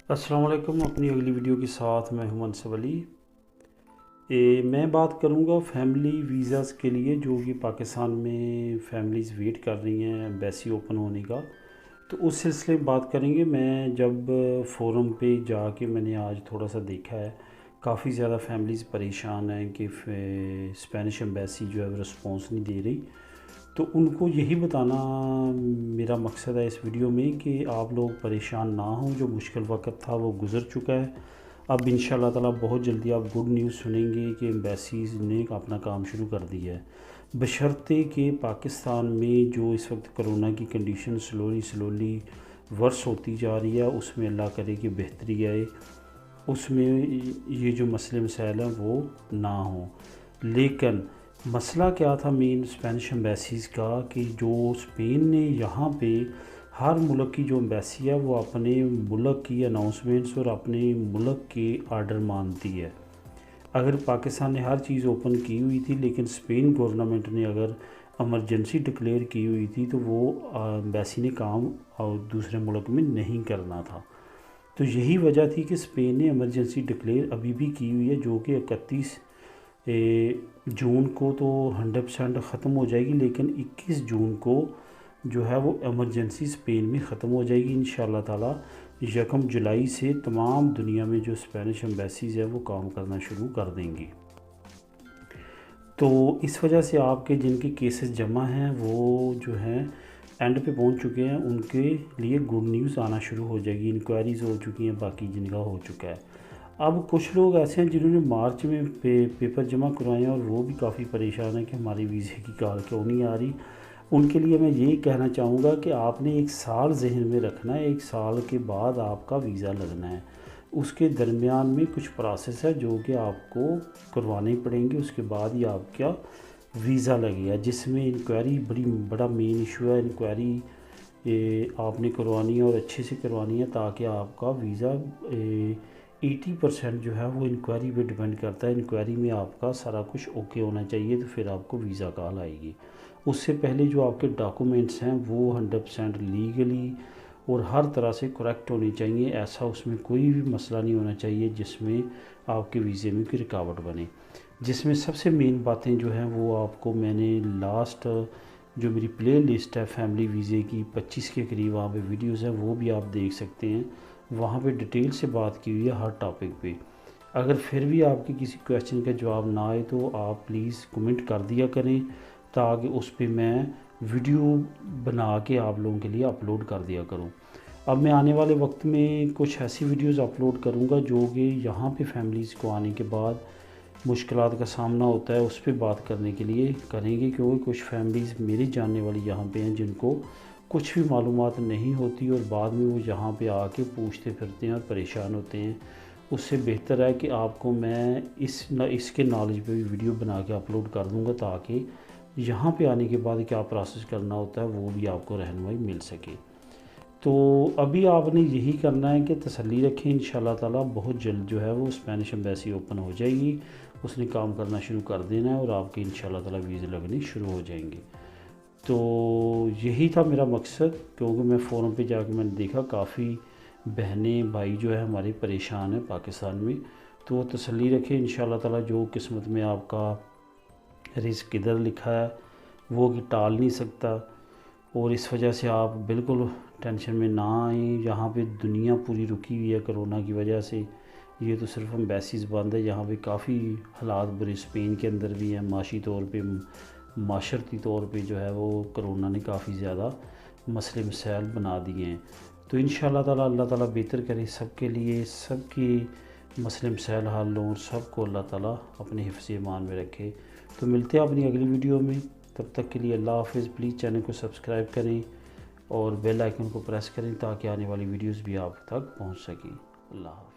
السلام علیکم۔ اپنی اگلی ویڈیو کے ساتھ میں ہوں منصب علی۔ میں بات کروں گا فیملی ویزاز کے لیے جو کہ پاکستان میں فیملیز ویٹ کر رہی ہیں ایمبیسی اوپن ہونے کا، تو اس سلسلے میں بات کریں گے۔ میں جب فورم پہ جا کے میں نے آج تھوڑا سا دیکھا ہے، کافی زیادہ فیملیز پریشان ہیں کہ اسپینش ایمبیسی جو ہے وہ رسپانس نہیں دے رہی، تو ان کو یہی بتانا میرا مقصد ہے اس ویڈیو میں کہ آپ لوگ پریشان نہ ہوں۔ جو مشکل وقت تھا وہ گزر چکا ہے، اب انشاءاللہ تعالیٰ بہت جلدی آپ گڈ نیوز سنیں گے کہ ایمبیسیز نے اپنا کام شروع کر دیا ہے، بشرطے کہ پاکستان میں جو اس وقت کرونا کی کنڈیشن سلولی ورس ہوتی جا رہی ہے، اس میں اللہ کرے کہ بہتری آئے، اس میں یہ جو مسئلے مسائل ہیں وہ نہ ہوں۔ لیکن مسئلہ کیا تھا مین اسپینش ایمبیسیز کا، کہ جو اسپین نے یہاں پہ ہر ملک کی جو ایمبیسی ہے وہ اپنے ملک کی اناؤنسمنٹس اور اپنے ملک کے آرڈر مانتی ہے۔ اگر پاکستان نے ہر چیز اوپن کی ہوئی تھی، لیکن اسپین گورنمنٹ نے اگر ایمرجنسی ڈکلیئر کی ہوئی تھی تو وہ ایمبیسی نے کام دوسرے ملک میں نہیں کرنا تھا۔ تو یہی وجہ تھی کہ اسپین نے ایمرجنسی ڈکلیئر ابھی بھی کی ہوئی ہے، جو کہ 31 جون کو تو 100% ختم ہو جائے گی، لیکن 21 جون کو جو ہے وہ ایمرجنسی اسپین میں ختم ہو جائے گی انشاءاللہ تعالیٰ۔ 1 جولائی سے تمام دنیا میں جو اسپینش ایمبیسیز ہے وہ کام کرنا شروع کر دیں گی۔ تو اس وجہ سے آپ کے جن کے کیسز جمع ہیں وہ جو ہیں اینڈ پہ پہنچ چکے ہیں، ان کے لیے گڈ نیوز آنا شروع ہو جائے گی۔ انکوائریز ہو چکی ہیں، باقی جن کا ہو چکا ہے۔ اب کچھ لوگ ایسے ہیں جنہوں نے مارچ میں پیپر جمع کروائے ہیں اور وہ بھی کافی پریشان ہیں کہ ہماری ویزے کی کال کیوں نہیں آ رہی۔ ان کے لیے میں یہی کہنا چاہوں گا کہ آپ نے 1 سال ذہن میں رکھنا ہے، 1 سال کے بعد آپ کا ویزا لگنا ہے۔ اس کے درمیان میں کچھ پروسیس ہے جو کہ آپ کو کروانے پڑیں گے، اس کے بعد ہی آپ کا ویزا لگے گا، جس میں انکوائری بڑا مین ایشو ہے۔ انکوائری آپ نے کروانی ہے اور اچھے سے کروانی ہے، تاکہ آپ کا ویزا 80% جو ہے وہ انکوائری پہ ڈیپینڈ کرتا ہے۔ انکوائری میں آپ کا سارا کچھ اوکے ہونا چاہیے، تو پھر آپ کو ویزا کال آئے گی۔ اس سے پہلے جو آپ کے ڈاکومنٹس ہیں وہ 100% لیگلی اور ہر طرح سے کریکٹ ہونے چاہیے۔ ایسا اس میں کوئی بھی مسئلہ نہیں ہونا چاہیے جس میں آپ کے ویزے میں کوئی رکاوٹ بنے۔ جس میں سب سے مین باتیں جو ہیں وہ آپ کو میں نے لاسٹ جو میری پلے لسٹ ہے فیملی ویزے کی 25 کے قریب وہاں پہ ویڈیوز ہیں، وہ بھی آپ دیکھ سکتے ہیں۔ وہاں پہ ڈیٹیل سے بات کی ہوئی ہے ہر ٹاپک پہ۔ اگر پھر بھی آپ کے کسی کویسچن کا جواب نہ آئے تو آپ پلیز کمنٹ کر دیا کریں، تاکہ اس پہ میں ویڈیو بنا کے آپ لوگوں کے لیے اپلوڈ کر دیا کروں۔ اب میں آنے والے وقت میں کچھ ایسی ویڈیوز اپلوڈ کروں گا جو کہ یہاں پہ فیملیز کو آنے کے بعد مشکلات کا سامنا ہوتا ہے، اس پہ بات کرنے کے لیے کریں گے، کیونکہ کچھ فیملیز میری جاننے والی یہاں پہ ہیں جن کو کچھ بھی معلومات نہیں ہوتی اور بعد میں وہ یہاں پہ آ کے پوچھتے پھرتے ہیں اور پریشان ہوتے ہیں۔ اس سے بہتر ہے کہ آپ کو میں اس کے نالج پہ بھی ویڈیو بنا کے اپلوڈ کر دوں گا، تاکہ یہاں پہ آنے کے بعد کیا پروسیس کرنا ہوتا ہے وہ بھی آپ کو رہنمائی مل سکے۔ تو ابھی آپ نے یہی کرنا ہے کہ تسلی رکھیں، انشاءاللہ تعالیٰ بہت جلد جو ہے وہ اسپینش ایمبیسی اوپن ہو جائے گی، اس نے کام کرنا شروع کر دینا ہے اور آپ کے انشاءاللہ تعالیٰ ویزے لگنے شروع ہو جائیں گے۔ تو یہی تھا میرا مقصد، کیونکہ میں فورم پہ جا کے میں نے دیکھا کافی بہنیں بھائی جو ہے ہمارے پریشان ہیں پاکستان میں، تو وہ تسلی رکھیں، انشاءاللہ تعالیٰ جو قسمت میں آپ کا رزق کدھر لکھا ہے وہ ٹال نہیں سکتا، اور اس وجہ سے آپ بالکل ٹینشن میں نہ آئیں۔ یہاں پہ دنیا پوری رکی ہوئی ہے کرونا کی وجہ سے، یہ تو صرف ایمبیسیز بند ہے، یہاں پہ کافی حالات برے اسپین کے اندر بھی ہیں، معاشی طور پہ معاشرتی طور پہ جو ہے وہ کرونا نے کافی زیادہ مسئلے مسائل بنا دیے ہیں۔ تو انشاءاللہ تعالیٰ اللہ تعالیٰ بہتر کرے سب کے لیے، سب کی مسئلے مسائل حل ہوں اور سب کو اللہ تعالیٰ اپنے حفظ ایمان میں رکھے۔ تو ملتے ہیں اپنی اگلی ویڈیو میں، تب تک کے لیے اللہ حافظ۔ پلیز چینل کو سبسکرائب کریں اور بیل آئیکن کو پریس کریں تاکہ آنے والی ویڈیوز بھی آپ تک پہنچ سکیں۔ اللہ حافظ۔